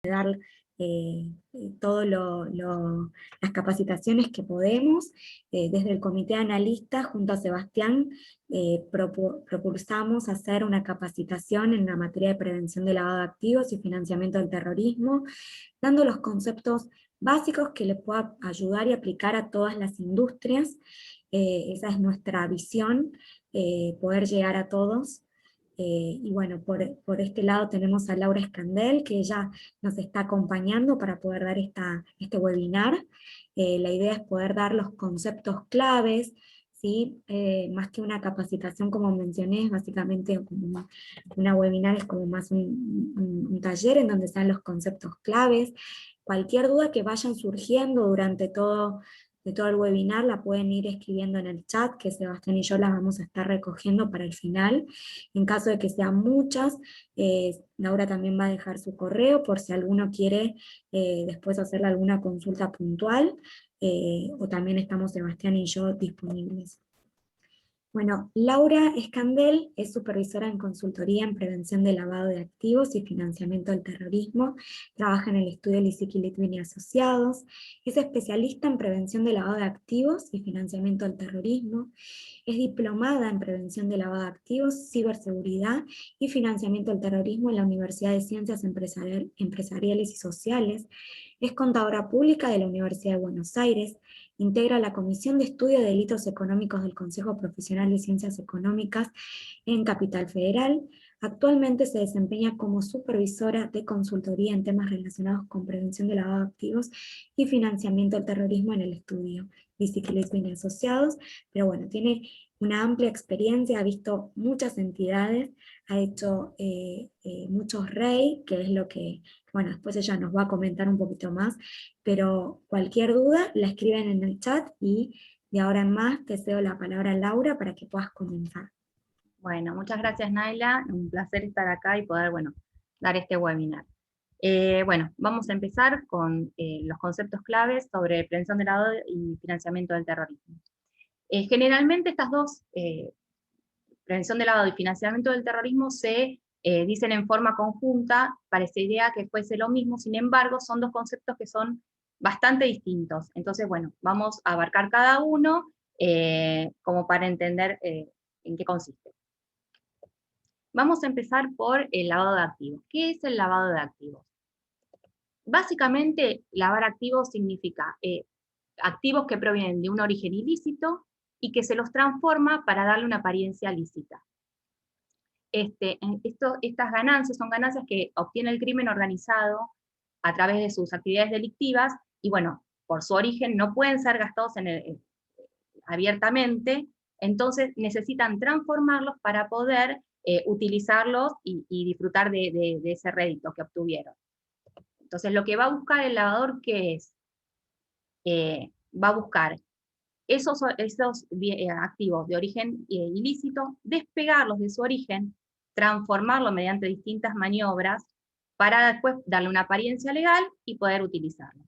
dar todas las capacitaciones que podemos. Desde el comité de analistas, junto a Sebastián, propulsamos hacer una capacitación en la materia de prevención de lavado de activos y financiamiento del terrorismo, dando los conceptos básicos que le pueda ayudar y aplicar a todas las industrias. Esa es nuestra visión, poder llegar a todos. Y bueno, por este lado tenemos a Laura Escandel, que ella nos está acompañando para poder dar este webinar. La idea es poder dar los conceptos claves, ¿sí? Más que una capacitación, como mencioné, es básicamente como una webinar, es como más un taller en donde están los conceptos claves. Cualquier duda que vayan surgiendo durante de todo el webinar la pueden ir escribiendo en el chat, que Sebastián y yo las vamos a estar recogiendo para el final. En caso de que sean muchas, Laura también va a dejar su correo por si alguno quiere después hacerle alguna consulta puntual, o también estamos Sebastián y yo disponibles. Bueno, Laura Escandel es supervisora en consultoría en prevención de lavado de activos y financiamiento del terrorismo, trabaja en el estudio Lisicki Litvin y Asociados, es especialista en prevención de lavado de activos y financiamiento del terrorismo, es diplomada en prevención de lavado de activos, ciberseguridad y financiamiento del terrorismo en la Universidad de Ciencias Empresariales y Sociales, es contadora pública de la Universidad de Buenos Aires, integra la Comisión de Estudio de Delitos Económicos del Consejo Profesional de Ciencias Económicas en Capital Federal. Actualmente se desempeña como supervisora de consultoría en temas relacionados con prevención de lavado de activos y financiamiento del terrorismo en el estudio Lisicki Litvin y Asociados, pero bueno, tiene una amplia experiencia, ha visto muchas entidades, ha hecho muchos REI, que es lo que, bueno, después ella nos va a comentar un poquito más, pero cualquier duda la escriben en el chat y de ahora en más te cedo la palabra a Laura para que puedas comenzar. Bueno, muchas gracias Naila, un placer estar acá y poder, bueno, dar este webinar. Bueno, vamos a empezar con los conceptos claves sobre prevención del lavado y financiamiento del terrorismo. Generalmente estas dos, prevención del lavado y financiamiento del terrorismo, se dicen en forma conjunta, parecería que fuese lo mismo, sin embargo, son dos conceptos que son bastante distintos. Entonces, bueno, vamos a abarcar cada uno como para entender en qué consiste. Vamos a empezar por el lavado de activos. ¿Qué es el lavado de activos? Básicamente, lavar activos significa activos que provienen de un origen ilícito y que se los transforma para darle una apariencia lícita. Estas ganancias son ganancias que obtiene el crimen organizado a través de sus actividades delictivas y, bueno, por su origen no pueden ser gastados abiertamente, entonces necesitan transformarlos para poder utilizarlos y disfrutar de ese rédito que obtuvieron. Entonces lo que va a buscar el lavador, ¿qué es? Va a buscar esos activos de origen ilícito, despegarlos de su origen, transformarlos mediante distintas maniobras para después darle una apariencia legal y poder utilizarlo.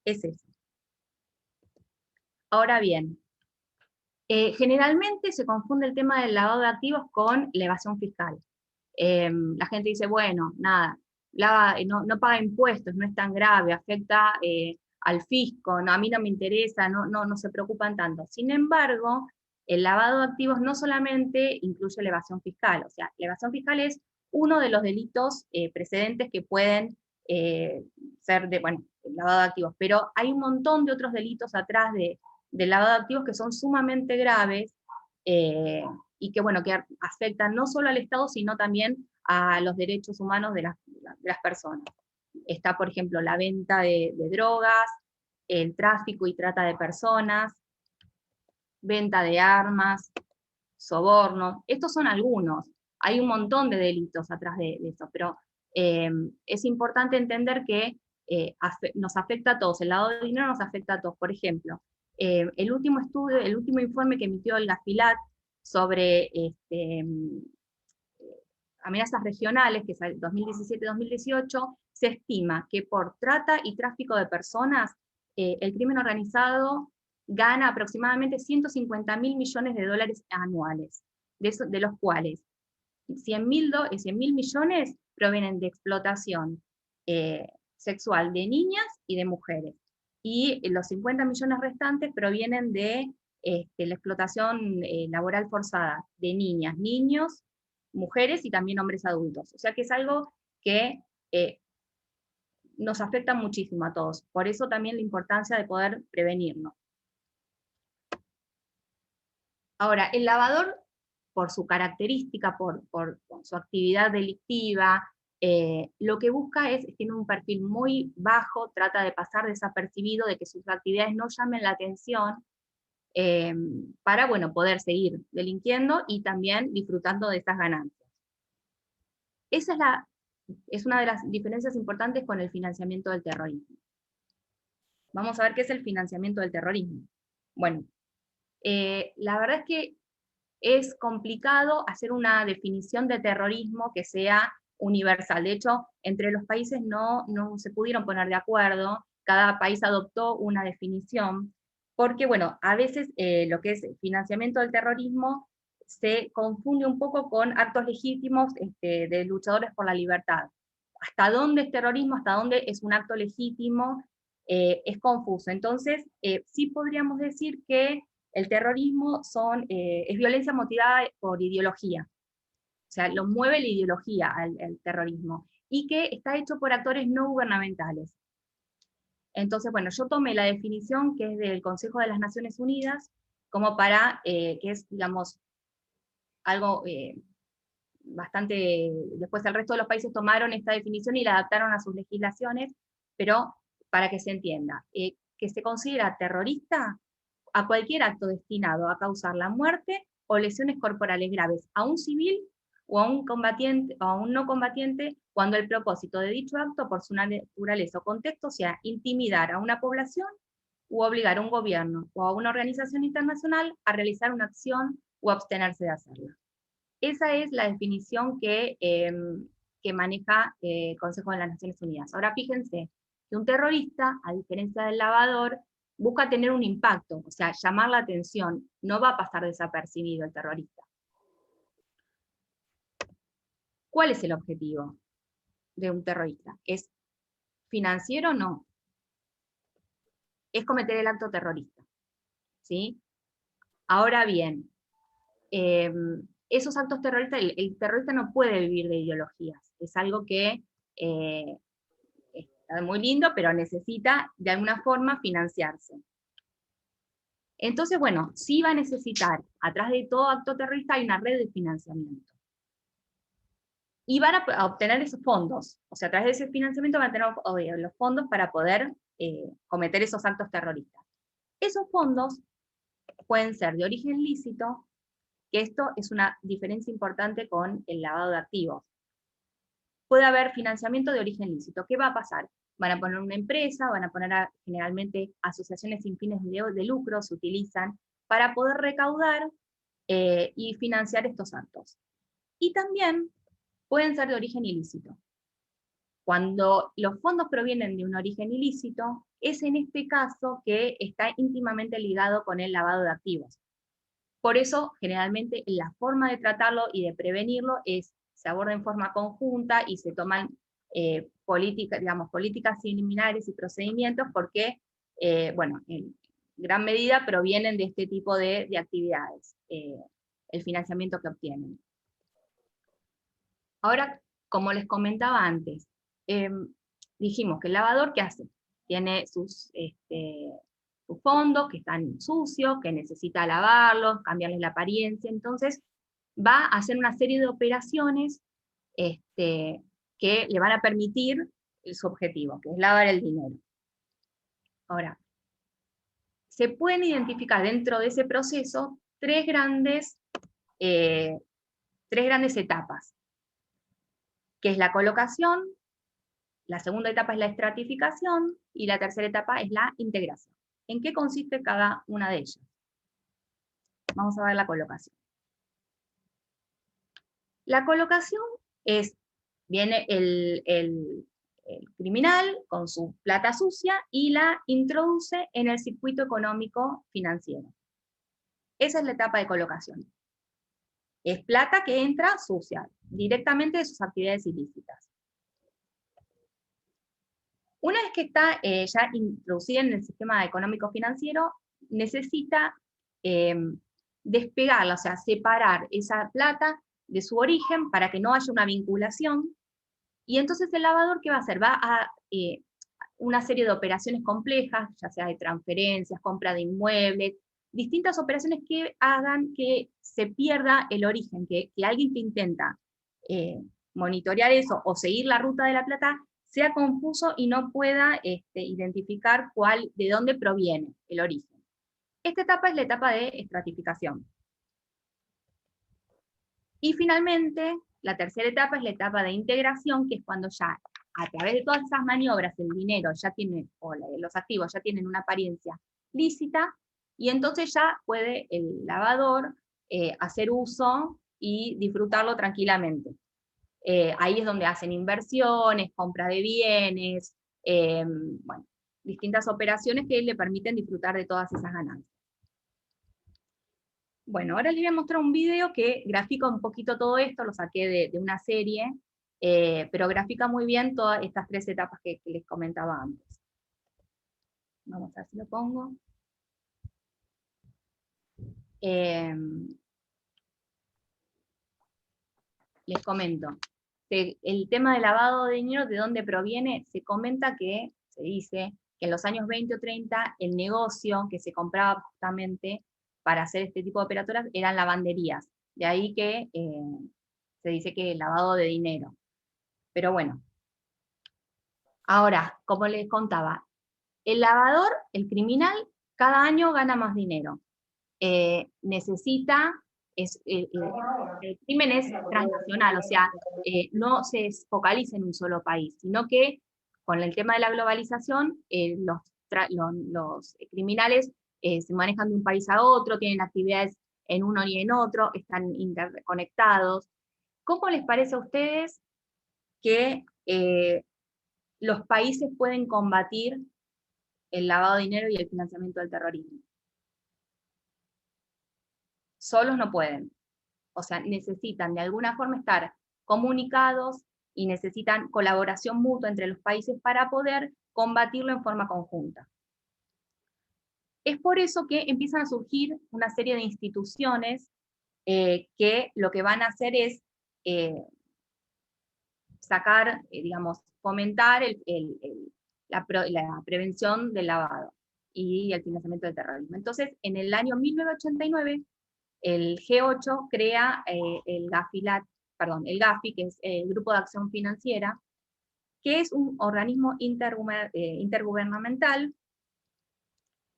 Es eso. Ahora bien, generalmente se confunde el tema del lavado de activos con la evasión fiscal. La gente dice, bueno, nada, no paga impuestos, no es tan grave, afecta al fisco, no, a mí no me interesa, no se preocupan tanto. Sin embargo, el lavado de activos no solamente incluye la evasión fiscal, o sea, la evasión fiscal es uno de los delitos precedentes que pueden ser bueno, el lavado de activos, pero hay un montón de otros delitos atrás del lavado de activos que son sumamente graves, y que, bueno, que afectan no solo al Estado, sino también a los derechos humanos de las personas. Está, por ejemplo, la venta de drogas, el tráfico y trata de personas, venta de armas, soborno. Estos son algunos. Hay un montón de delitos atrás de eso, pero es importante entender que nos afecta a todos. El lavado de dinero nos afecta a todos. Por ejemplo, el último informe que emitió el GAFILAT sobre amenazas regionales, que es el 2017-2018, se estima que por trata y tráfico de personas, el crimen organizado gana aproximadamente 150.000 millones de dólares anuales, de los cuales 100.000 millones provienen de explotación sexual de niñas y de mujeres. Y los 50 millones restantes provienen de la explotación laboral forzada de niñas, niños, mujeres y también hombres adultos. O sea que es algo que nos afecta muchísimo a todos. Por eso también la importancia de poder prevenirnos. Ahora, el lavador, por su característica, por su actividad delictiva, lo que busca tiene un perfil muy bajo, trata de pasar desapercibido, de que sus actividades no llamen la atención, para, bueno, poder seguir delinquiendo y también disfrutando de estas ganancias. Esa es una de las diferencias importantes con el financiamiento del terrorismo. Vamos a ver qué es el financiamiento del terrorismo. Bueno, la verdad es que es complicado hacer una definición de terrorismo que sea universal. De hecho, entre los países no se pudieron poner de acuerdo, cada país adoptó una definición, porque, bueno, a veces lo que es financiamiento del terrorismo se confunde un poco con actos legítimos de luchadores por la libertad. ¿Hasta dónde es terrorismo? ¿Hasta dónde es un acto legítimo? Es confuso. Entonces, sí podríamos decir que el terrorismo es violencia motivada por ideología. O sea, lo mueve la ideología al terrorismo. Y que está hecho por actores no gubernamentales. Entonces, bueno, yo tomé la definición que es del Consejo de las Naciones Unidas, como para, que es, digamos, algo bastante, después el resto de los países tomaron esta definición y la adaptaron a sus legislaciones, pero para que se entienda, que se considera terrorista a cualquier acto destinado a causar la muerte o lesiones corporales graves a un civil o a un combatiente o a un no combatiente, cuando el propósito de dicho acto, por su naturaleza o contexto, sea intimidar a una población u obligar a un gobierno o a una organización internacional a realizar una acción o abstenerse de hacerla. Esa es la definición que maneja el Consejo de las Naciones Unidas. Ahora fíjense que un terrorista, a diferencia del lavador, busca tener un impacto, o sea, llamar la atención, no va a pasar desapercibido el terrorista. ¿Cuál es el objetivo de un terrorista? ¿Es financiero o no? Es cometer el acto terrorista, ¿sí? Ahora bien, esos actos terroristas, el terrorista no puede vivir de ideologías, es algo que está muy lindo, pero necesita de alguna forma financiarse. Entonces, bueno, sí va a necesitar, atrás de todo acto terrorista hay una red de financiamiento. Y van a obtener esos fondos, o sea, a través de ese financiamiento van a tener los fondos para poder cometer esos actos terroristas. Esos fondos pueden ser de origen lícito, que esto es una diferencia importante con el lavado de activos. Puede haber financiamiento de origen lícito. ¿Qué va a pasar? Van a poner una empresa, van a poner generalmente asociaciones sin fines de lucro, se utilizan para poder recaudar y financiar estos actos. Y también pueden ser de origen ilícito. Cuando los fondos provienen de un origen ilícito, es en este caso que está íntimamente ligado con el lavado de activos. Por eso, generalmente, la forma de tratarlo y de prevenirlo se aborda en forma conjunta y se toman políticas similares y procedimientos porque, bueno, en gran medida provienen de este tipo de actividades, el financiamiento que obtienen. Ahora, como les comentaba antes, dijimos que el lavador, ¿qué hace? Tiene sus fondos que están sucios, que necesita lavarlos, cambiarles la apariencia, entonces va a hacer una serie de operaciones que le van a permitir su objetivo, que es lavar el dinero. Ahora, se pueden identificar dentro de ese proceso tres grandes etapas, que es la colocación, la segunda etapa es la estratificación y la tercera etapa es la integración. ¿En qué consiste cada una de ellas? Vamos a ver la colocación. La colocación viene el criminal con su plata sucia y la introduce en el circuito económico financiero. Esa es la etapa de colocación. Es plata que entra sucia, directamente de sus actividades ilícitas. Una vez que está ya introducida en el sistema económico-financiero, necesita despegarla, o sea, separar esa plata de su origen para que no haya una vinculación, y entonces el lavador, ¿qué va a hacer? Va a una serie de operaciones complejas, ya sea de transferencias, compra de inmuebles, distintas operaciones que hagan que se pierda el origen, que alguien que intenta monitorear eso o seguir la ruta de la plata sea confuso y no pueda identificar de dónde proviene el origen. Esta etapa es la etapa de estratificación. Y finalmente, la tercera etapa es la etapa de integración, que es cuando ya, a través de todas esas maniobras, el dinero ya tiene, o los activos ya tienen una apariencia lícita, y entonces ya puede el lavador hacer uso y disfrutarlo tranquilamente. Ahí es donde hacen inversiones, compra de bienes, bueno, distintas operaciones que le permiten disfrutar de todas esas ganancias. Bueno, ahora les voy a mostrar un video que grafica un poquito todo esto, lo saqué de una serie, pero grafica muy bien todas estas tres etapas que les comentaba antes. Vamos a ver si lo pongo. Les comento. El tema del lavado de dinero, ¿de dónde proviene? Se comenta que, se dice, que en los años 20 o 30 el negocio que se compraba justamente para hacer este tipo de operatorias eran lavanderías. De ahí que se dice que el lavado de dinero. Pero bueno. Ahora, como les contaba, el lavador, el criminal, cada año gana más dinero. Necesita, el crimen es transnacional, o sea, no se focaliza en un solo país, sino que con el tema de la globalización, los criminales se manejan de un país a otro, tienen actividades en uno y en otro, están interconectados. ¿Cómo les parece a ustedes que los países pueden combatir el lavado de dinero y el financiamiento del terrorismo? Solos no pueden. O sea, necesitan de alguna forma estar comunicados y necesitan colaboración mutua entre los países para poder combatirlo en forma conjunta. Es por eso que empiezan a surgir una serie de instituciones que lo que van a hacer es sacar, digamos, fomentar la prevención del lavado y el financiamiento del terrorismo. Entonces, en el año 1989, el G8 crea el GAFI, que es el Grupo de Acción Financiera, que es un organismo intergubernamental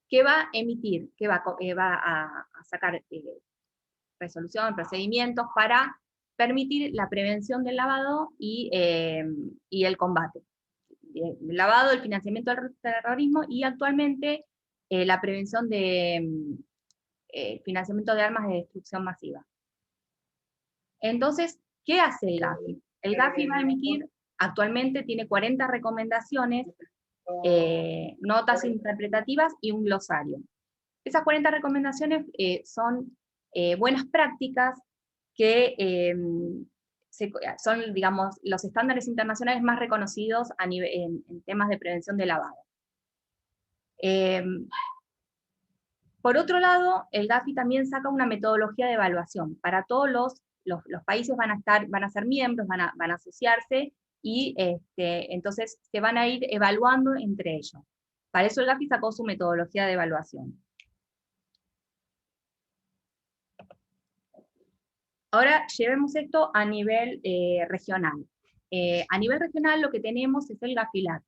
que va a emitir, que va a sacar resolución, procedimientos para permitir la prevención del lavado y el combate. El lavado, el financiamiento del terrorismo y actualmente la prevención de financiamiento de armas de destrucción masiva. Entonces, ¿qué hace el GAFI? El GAFI va a emitir, actualmente tiene 40 recomendaciones, notas interpretativas y un glosario. Esas 40 recomendaciones son buenas prácticas que son, digamos, los estándares internacionales más reconocidos en temas de prevención de lavado. Por otro lado, el GAFI también saca una metodología de evaluación. Para todos los países van a ser miembros, van a asociarse, y entonces se van a ir evaluando entre ellos. Para eso el GAFI sacó su metodología de evaluación. Ahora llevemos esto a nivel regional. A nivel regional lo que tenemos es el GAFILAT,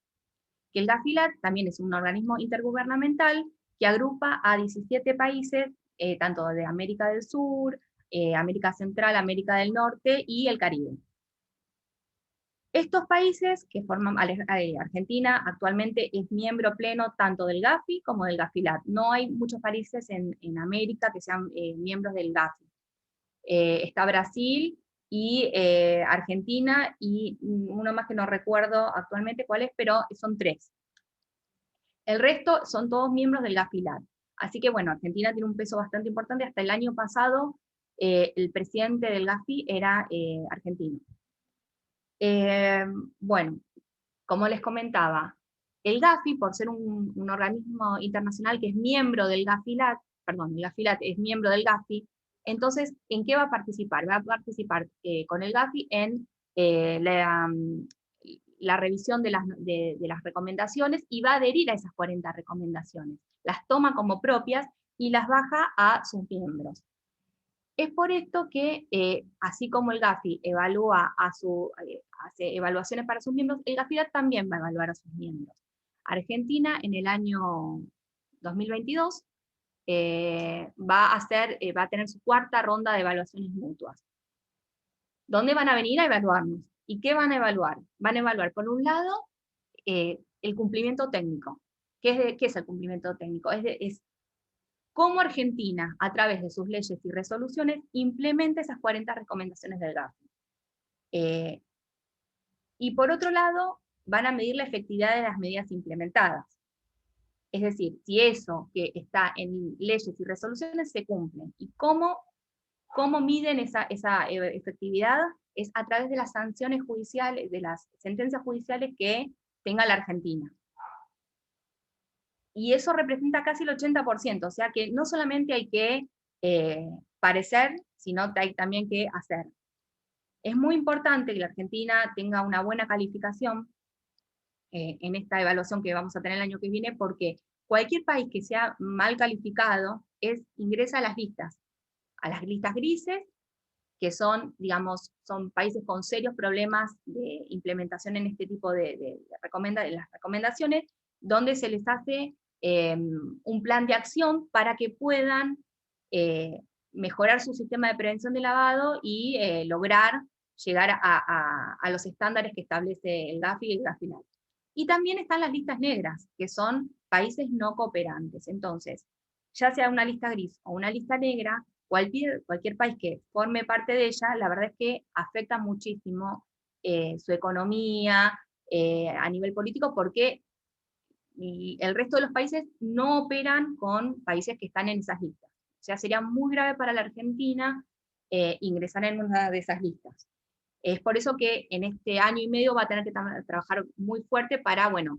que el GAFILAT también es un organismo intergubernamental que agrupa a 17 países, tanto de América del Sur, América Central, América del Norte y el Caribe. Estos países que forman, Argentina actualmente es miembro pleno tanto del GAFI como del GAFILAT. No hay muchos países en América que sean miembros del GAFI. Está Brasil y Argentina, y uno más que no recuerdo actualmente cuál es, pero son 3. El resto son todos miembros del GAFILAT. Así que bueno, Argentina tiene un peso bastante importante. Hasta el año pasado el presidente del GAFI era argentino. Bueno, como les comentaba, El Gafi, por ser un organismo internacional que es miembro del Gafilat, perdón, el Gafilat es miembro del Gafi, entonces, ¿en qué va a participar? Va a participar con el Gafi en la revisión de las recomendaciones y va a adherir a esas 40 recomendaciones. Las toma como propias y las baja a sus miembros. Es por esto que, así como el Gafi evalúa hace evaluaciones para sus miembros, el Gafilat también va a evaluar a sus miembros. Argentina en el año 2022 va a tener su cuarta ronda de evaluaciones mutuas. ¿Dónde van a venir a evaluarnos? ¿Y qué van a evaluar? Van a evaluar, por un lado, el cumplimiento técnico. ¿Qué es el cumplimiento técnico? Es cómo Argentina, a través de sus leyes y resoluciones, implementa esas 40 recomendaciones del Gafi. Y por otro lado, van a medir la efectividad de las medidas implementadas. Es decir, si eso que está en leyes y resoluciones se cumplen. ¿Y cómo miden esa efectividad? Es a través de las sanciones judiciales, de las sentencias judiciales que tenga la Argentina. Y eso representa casi el 80%, o sea que no solamente hay que parecer, sino que hay también que hacer. Es muy importante que la Argentina tenga una buena calificación en esta evaluación que vamos a tener el año que viene, porque cualquier país que sea mal calificado ingresa a las listas grises, que son, digamos, son países con serios problemas de implementación en este tipo de las recomendaciones, donde se les hace un plan de acción para que puedan mejorar su sistema de prevención de lavado y lograr llegar a los estándares que establece el Gafi y el Gafilat. Y también están las listas negras, que son países no cooperantes. Entonces, ya sea una lista gris o una lista negra, cualquier país que forme parte de ella, la verdad es que afecta muchísimo su economía a nivel político, porque el resto de los países no operan con países que están en esas listas. O sea, sería muy grave para la Argentina ingresar en una de esas listas. Es por eso que en este año y medio va a tener que trabajar muy fuerte para, bueno,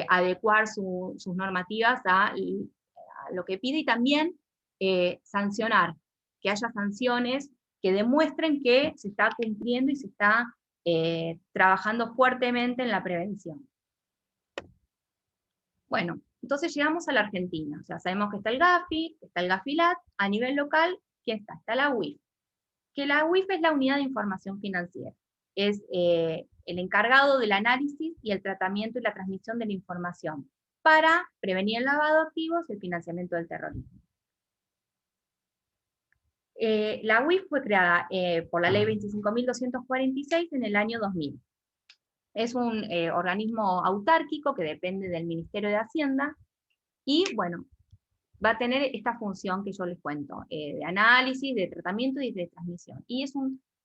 adecuar sus normativas a lo que pide, y también sancionar, que haya sanciones que demuestren que se está cumpliendo y se está trabajando fuertemente en la prevención. Bueno, entonces llegamos a la Argentina. O sea, sabemos que está el Gafi, está el Gafilat. A nivel local, ¿quién está? Está la UIF. Que la UIF es la Unidad de Información Financiera. Es el encargado del análisis y el tratamiento y la transmisión de la información para prevenir el lavado de activos y el financiamiento del terrorismo. La UIF fue creada por la Ley 25.246 en el año 2000. Es un organismo autárquico que depende del Ministerio de Hacienda y, bueno, va a tener esta función que yo les cuento, de análisis, de tratamiento y de transmisión. Y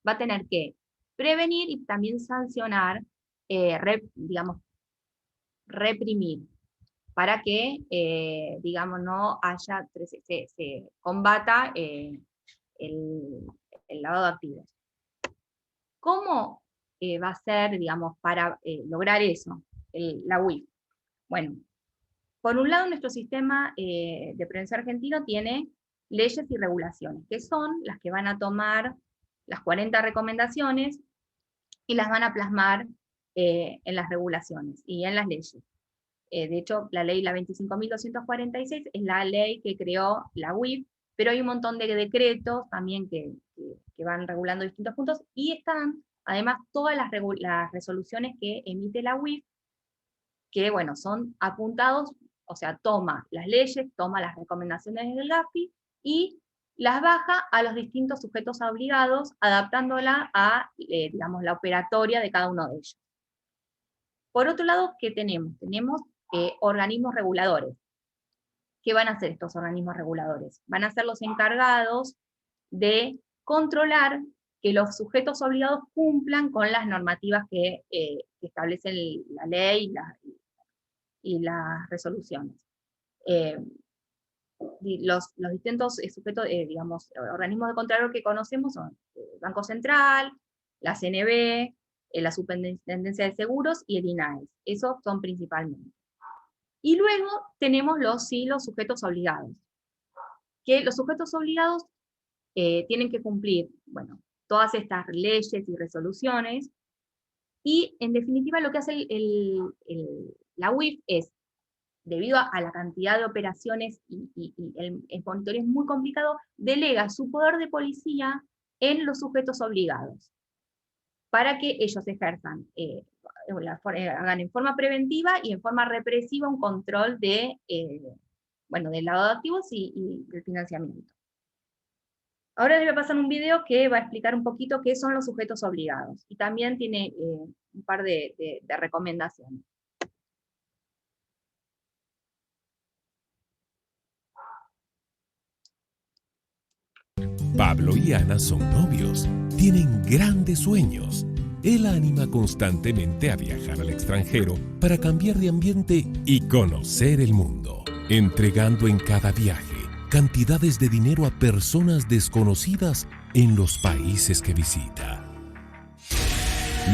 va a tener que prevenir y también sancionar, digamos, reprimir, para que, digamos, no haya, se combata el lavado de activos. ¿Cómo va a ser, digamos, para lograr eso, la UIF? Bueno, por un lado, nuestro sistema de prevención argentino tiene leyes y regulaciones, que son las que van a tomar las 40 recomendaciones y las van a plasmar en las regulaciones y en las leyes. De hecho, la 25.246 es la ley que creó la UIF, pero hay un montón de decretos también que van regulando distintos puntos, y están además todas las resoluciones que emite la UIF, que, bueno, son apuntados, o sea, toma las leyes, toma las recomendaciones del Gafi y las baja a los distintos sujetos obligados, adaptándola a, digamos, la operatoria de cada uno de ellos. Por otro lado, ¿qué tenemos? Tenemos organismos reguladores. ¿Qué van a hacer estos organismos reguladores? Van a ser los encargados de controlar que los sujetos obligados cumplan con las normativas que establecen la ley y las resoluciones. Los distintos sujetos, digamos, organismos de control que conocemos son el Banco Central, la CNB, la Superintendencia de Seguros y el INAES. Esos son principalmente. Y luego tenemos los sujetos obligados, que los sujetos obligados tienen que cumplir, bueno, todas estas leyes y resoluciones, y en definitiva lo que hace la UIF es, debido a la cantidad de operaciones y el monitoreo es muy complicado, delega su poder de policía en los sujetos obligados, para que ellos ejerzan, hagan en forma preventiva y en forma represiva un control bueno, del lavado de activos y del financiamiento. Ahora les voy a pasar un video que va a explicar un poquito qué son los sujetos obligados, y también tiene un par de recomendaciones. Pablo y Ana son novios, tienen grandes sueños. Él la anima constantemente a viajar al extranjero para cambiar de ambiente y conocer el mundo, entregando en cada viaje cantidades de dinero a personas desconocidas en los países que visita.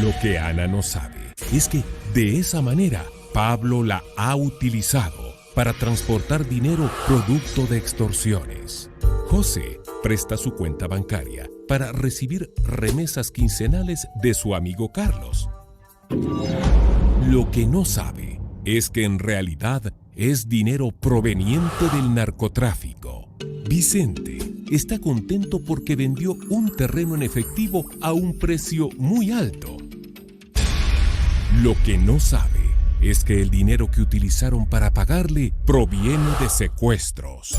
Lo que Ana no sabe es que de esa manera Pablo la ha utilizado para transportar dinero producto de extorsiones. José presta su cuenta bancaria para recibir remesas quincenales de su amigo Carlos. Lo que no sabe es que en realidad es dinero proveniente del narcotráfico. Vicente está contento porque vendió un terreno en efectivo a un precio muy alto. Lo que no sabe es que el dinero que utilizaron para pagarle proviene de secuestros.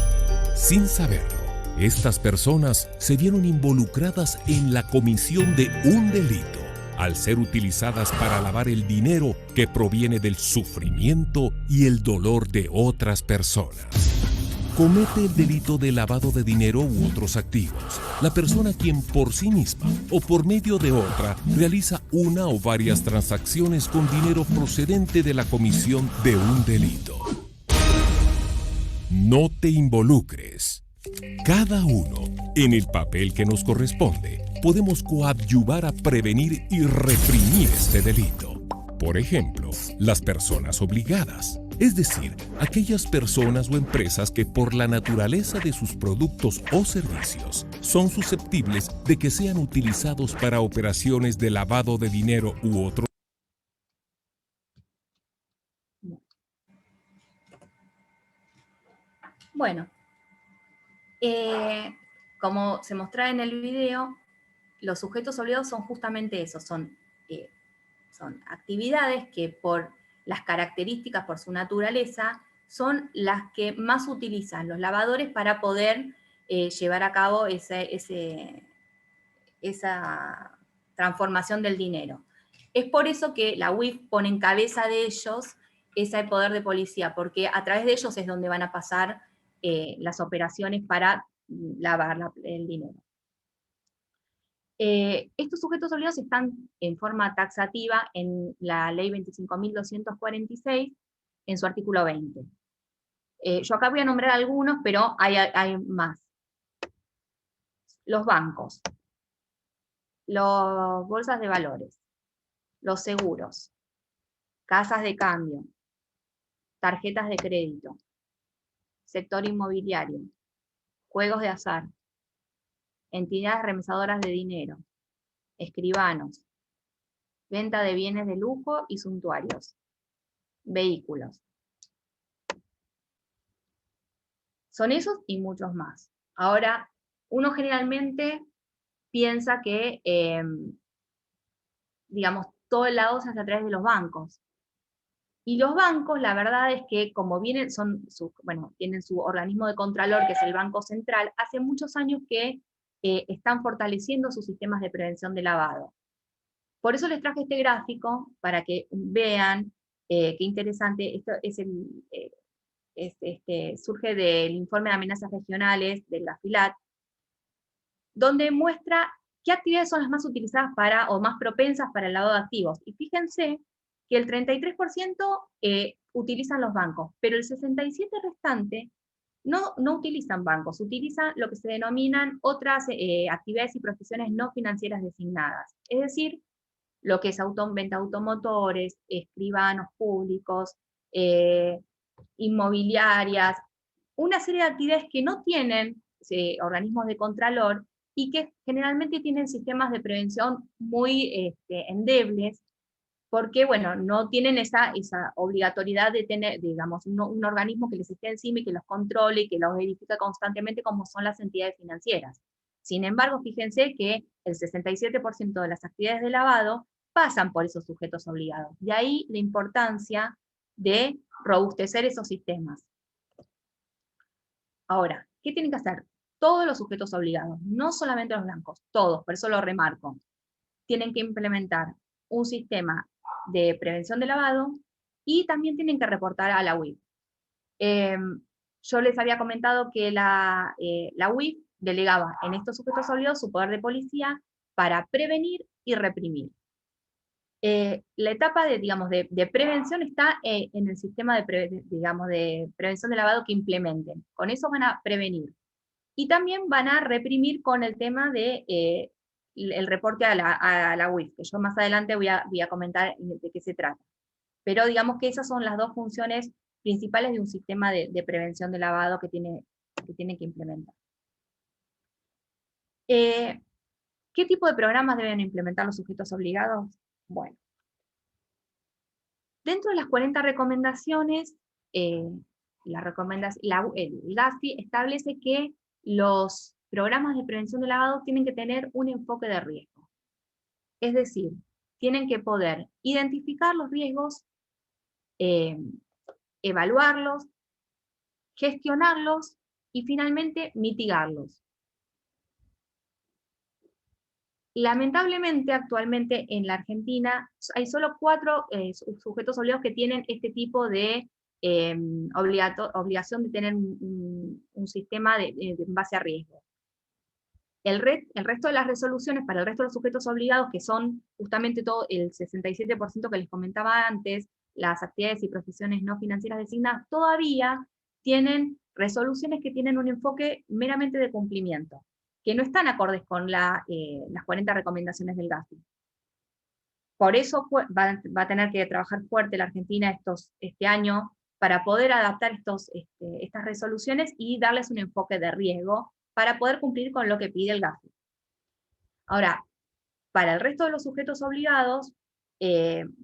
Sin saberlo, estas personas se vieron involucradas en la comisión de un delito, al ser utilizadas para lavar el dinero que proviene del sufrimiento y el dolor de otras personas. Comete el delito de lavado de dinero u otros activos la persona quien por sí misma o por medio de otra realiza una o varias transacciones con dinero procedente de la comisión de un delito. No te involucres. Cada uno, en el papel que nos corresponde, podemos coadyuvar a prevenir y reprimir este delito. Por ejemplo, las personas obligadas, es decir, aquellas personas o empresas que por la naturaleza de sus productos o servicios son susceptibles de que sean utilizados para operaciones de lavado de dinero u otro. Bueno, como se mostraba en el video, los sujetos obligados son justamente eso, son actividades que por las características, por su naturaleza, son las que más utilizan los lavadores para poder llevar a cabo esa transformación del dinero. Es por eso que la UIF pone en cabeza de ellos ese poder de policía, porque a través de ellos es donde van a pasar las operaciones para lavar el dinero. Estos sujetos obligados están en forma taxativa en la ley 25.246, en su artículo 20. Yo acá voy a nombrar algunos, pero hay más. Los bancos, las bolsas de valores, los seguros, casas de cambio, tarjetas de crédito, sector inmobiliario, juegos de azar, entidades remesadoras de dinero, escribanos, venta de bienes de lujo y suntuarios, vehículos. Son esos y muchos más. Ahora, uno generalmente piensa que, digamos, todo el lado se hace a través de los bancos. Y los bancos, la verdad es que como tienen su organismo de contralor, que es el Banco Central, hace muchos años que están fortaleciendo sus sistemas de prevención de lavado. Por eso les traje este gráfico, para que vean qué interesante. Esto es surge del informe de amenazas regionales de la FILAT, donde muestra qué actividades son las más utilizadas o más propensas para el lavado de activos. Y fíjense que el 33% utilizan los bancos, pero el 67% restante no utilizan bancos, utilizan lo que se denominan otras actividades y profesiones no financieras designadas. Es decir, lo que es venta de automotores, escribanos públicos, inmobiliarias, una serie de actividades que no tienen organismos de contralor y que generalmente tienen sistemas de prevención muy endebles, porque, bueno, no tienen esa obligatoriedad de tener, digamos, un organismo que les esté encima y que los controle y que los verifique constantemente, como son las entidades financieras. Sin embargo, fíjense que el 67% de las actividades de lavado pasan por esos sujetos obligados. De ahí la importancia de robustecer esos sistemas. Ahora, ¿qué tienen que hacer? Todos los sujetos obligados, no solamente los blancos, todos, por eso lo remarco, tienen que implementar un sistema de prevención de lavado y también tienen que reportar a la UIF. Yo les había comentado que la UIF delegaba en estos sujetos obligados su poder de policía para prevenir y reprimir. La etapa de prevención está en el sistema de prevención de lavado que implementen. Con eso van a prevenir. Y también van a reprimir con el tema de el reporte a la UIF, que yo más adelante voy a comentar de qué se trata. Pero digamos que esas son las dos funciones principales de un sistema de prevención de lavado que tiene que implementar. ¿Qué tipo de programas deben implementar los sujetos obligados? Bueno, dentro de las 40 recomendaciones, el GAFI establece que los programas de prevención de lavado tienen que tener un enfoque de riesgo. Es decir, tienen que poder identificar los riesgos, evaluarlos, gestionarlos y finalmente mitigarlos. Lamentablemente, actualmente en la Argentina hay solo 4 sujetos obligados que tienen este tipo de obligación de tener un sistema en base a riesgo. El resto de las resoluciones para el resto de los sujetos obligados, que son justamente todo el 67% que les comentaba antes, las actividades y profesiones no financieras designadas, todavía tienen resoluciones que tienen un enfoque meramente de cumplimiento, que no están acordes con las 40 recomendaciones del GAFI. Por eso va a tener que trabajar fuerte la Argentina este año para poder adaptar estas resoluciones y darles un enfoque de riesgo para poder cumplir con lo que pide el GAFI. Ahora, para el resto de los sujetos obligados, digamos,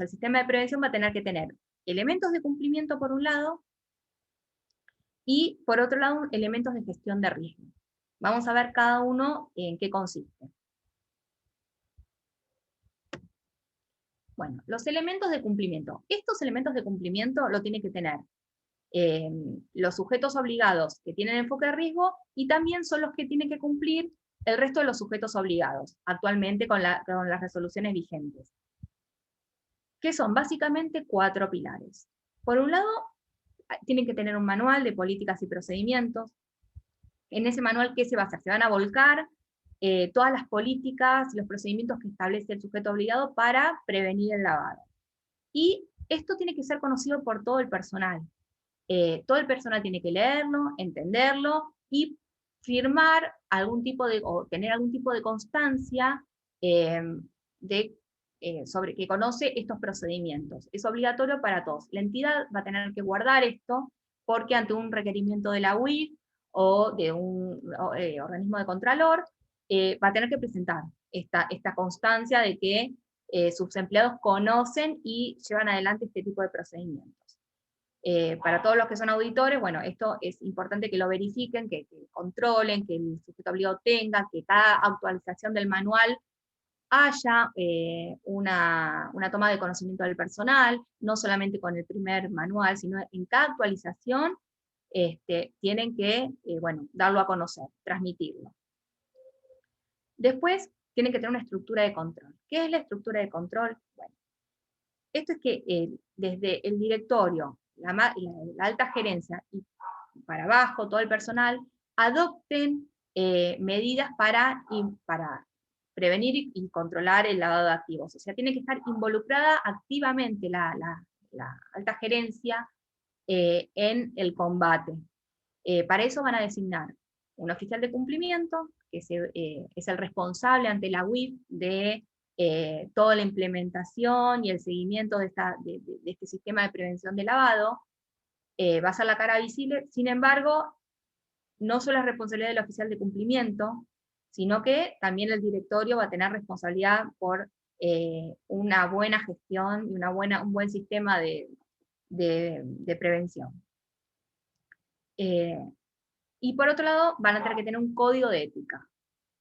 el sistema de prevención va a tener que tener elementos de cumplimiento por un lado, y por otro lado, elementos de gestión de riesgo. Vamos a ver cada uno en qué consiste. Bueno, los elementos de cumplimiento. Estos elementos de cumplimiento lo tienen que tener los sujetos obligados que tienen enfoque de riesgo y también son los que tienen que cumplir el resto de los sujetos obligados, actualmente con las resoluciones vigentes. Que son básicamente 4 pilares. Por un lado, tienen que tener un manual de políticas y procedimientos. En ese manual, ¿qué se va a hacer? Se van a volcar todas las políticas y los procedimientos que establece el sujeto obligado para prevenir el lavado. Y esto tiene que ser conocido por todo el personal. Todo el personal tiene que leerlo, entenderlo y firmar o tener algún tipo de constancia sobre que conoce estos procedimientos. Es obligatorio para todos. La entidad va a tener que guardar esto porque ante un requerimiento de la UIF o de un organismo de contralor, va a tener que presentar esta constancia de que sus empleados conocen y llevan adelante este tipo de procedimientos. Para todos los que son auditores, bueno, esto es importante que lo verifiquen, que controlen, que el sujeto obligado tenga, que cada actualización del manual haya una toma de conocimiento del personal, no solamente con el primer manual, sino en cada actualización tienen que darlo a conocer, transmitirlo. Después tienen que tener una estructura de control. ¿Qué es la estructura de control? Bueno, esto es que desde el directorio, la alta gerencia y para abajo, todo el personal, adopten medidas para prevenir y controlar el lavado de activos. O sea, tiene que estar involucrada activamente la alta gerencia en el combate. Para eso van a designar un oficial de cumplimiento, que es el responsable ante la UIF de toda la implementación y el seguimiento de este sistema de prevención de lavado, va a ser la cara visible. Sin embargo, no solo es responsabilidad del oficial de cumplimiento, sino que también el directorio va a tener responsabilidad por una buena gestión y un buen sistema de prevención. Y por otro lado, van a tener que tener un código de ética.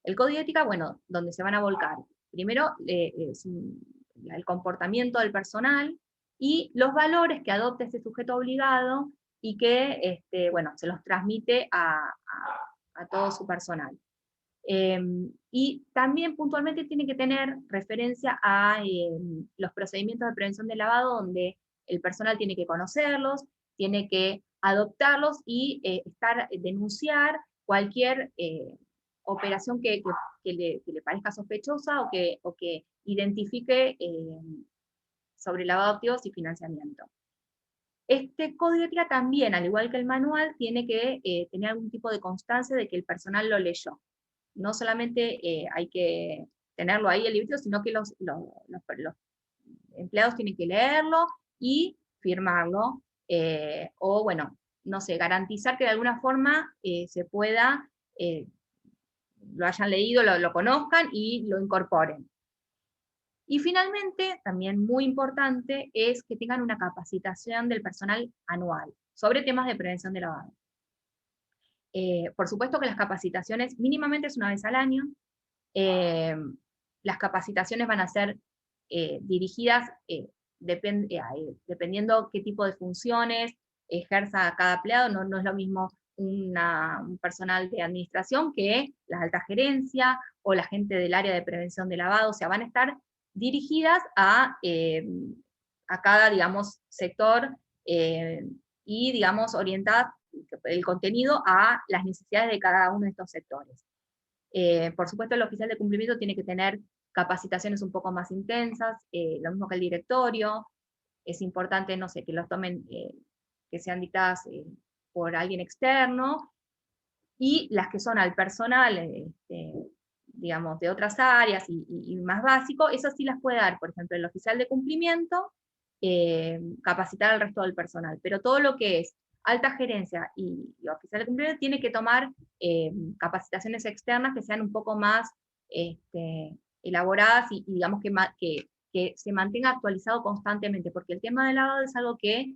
El código de ética, bueno, donde se van a volcar. Primero, es el comportamiento del personal y los valores que adopta ese sujeto obligado y que, bueno, se los transmite a todo su personal. Y también puntualmente tiene que tener referencia a los procedimientos de prevención de lavado, donde el personal tiene que conocerlos, tiene que adoptarlos y denunciar cualquier operación que le parezca sospechosa o que identifique sobre lavado de activos y financiamiento. Este código de ética también, al igual que el manual, tiene que tener algún tipo de constancia de que el personal lo leyó. No solamente hay que tenerlo ahí el librito, sino que los empleados tienen que leerlo y firmarlo, o bueno, no sé, garantizar que de alguna forma se pueda, lo hayan leído, lo conozcan y lo incorporen. Y finalmente, también muy importante, es que tengan una capacitación del personal anual sobre temas de prevención de lavado. Por supuesto que las capacitaciones mínimamente es una vez al año. Las capacitaciones van a ser dirigidas dependiendo qué tipo de funciones ejerza cada empleado. No es lo mismo un personal de administración que la alta gerencia o la gente del área de prevención de lavado. O sea, van a estar dirigidas a cada, digamos, sector y, digamos, orientadas el contenido a las necesidades de cada uno de estos sectores. Por supuesto, el oficial de cumplimiento tiene que tener capacitaciones un poco más intensas, lo mismo que el directorio. Es importante, no sé, que los tomen, que sean dictadas por alguien externo, y las que son al personal, digamos, de otras áreas y más básico, esas sí las puede dar, por ejemplo, el oficial de cumplimiento, capacitar al resto del personal, pero todo lo que es alta gerencia y oficial de cumplimiento tiene que tomar capacitaciones externas que sean un poco más elaboradas y digamos que se mantenga actualizado constantemente, porque el tema del lavado es algo que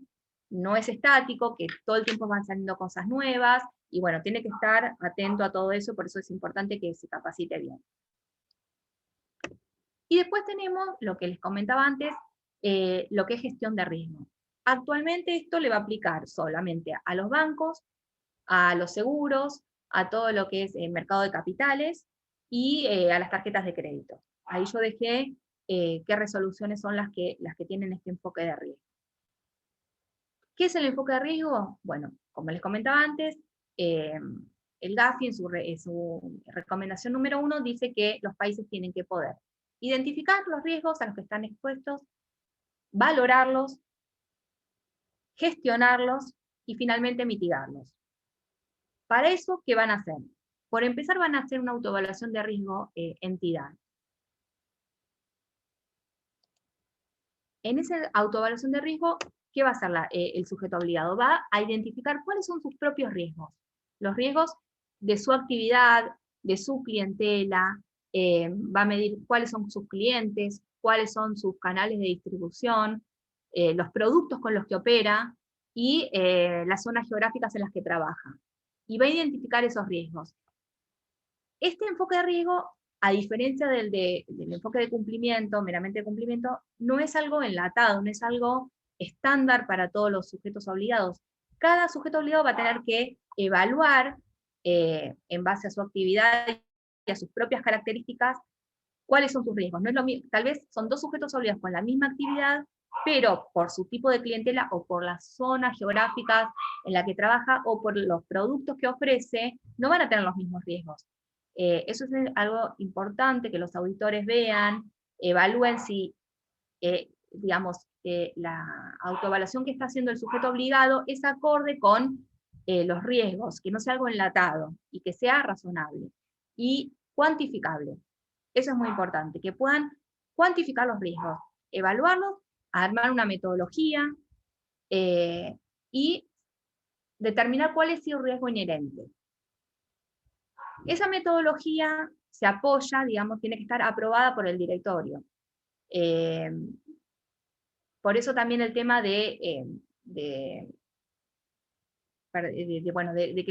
no es estático, que todo el tiempo van saliendo cosas nuevas, y bueno, tiene que estar atento a todo eso, por eso es importante que se capacite bien. Y después tenemos lo que les comentaba antes, lo que es gestión de riesgo. Actualmente esto le va a aplicar solamente a los bancos, a los seguros, a todo lo que es mercado de capitales y a las tarjetas de crédito. Ahí yo dejé qué resoluciones son las que tienen este enfoque de riesgo. ¿Qué es el enfoque de riesgo? Bueno, como les comentaba antes, el Gafi en su recomendación número 1 dice que los países tienen que poder identificar los riesgos a los que están expuestos, valorarlos, gestionarlos y finalmente mitigarlos. Para eso, ¿qué van a hacer? Por empezar, van a hacer una autoevaluación de riesgo entidad. En esa autoevaluación de riesgo, ¿qué va a hacer el sujeto obligado? Va a identificar cuáles son sus propios riesgos. Los riesgos de su actividad, de su clientela, va a medir cuáles son sus clientes, cuáles son sus canales de distribución, los productos con los que opera y las zonas geográficas en las que trabaja. Y va a identificar esos riesgos. Este enfoque de riesgo, a diferencia del enfoque de cumplimiento, meramente de cumplimiento, no es algo enlatado, no es algo estándar para todos los sujetos obligados. Cada sujeto obligado va a tener que evaluar, en base a su actividad y a sus propias características, cuáles son sus riesgos. No es lo mismo, tal vez son dos sujetos obligados con la misma actividad, pero por su tipo de clientela o por las zonas geográficas en las que trabaja o por los productos que ofrece, no van a tener los mismos riesgos. Eso es algo importante que los auditores vean, evalúen si, digamos, la autoevaluación que está haciendo el sujeto obligado es acorde con los riesgos, que no sea algo enlatado y que sea razonable y cuantificable. Eso es muy importante, que puedan cuantificar los riesgos, evaluarlos, armar una metodología y determinar cuál es el riesgo inherente. Esa metodología se apoya, digamos, tiene que estar aprobada por el directorio. Por eso también el tema de que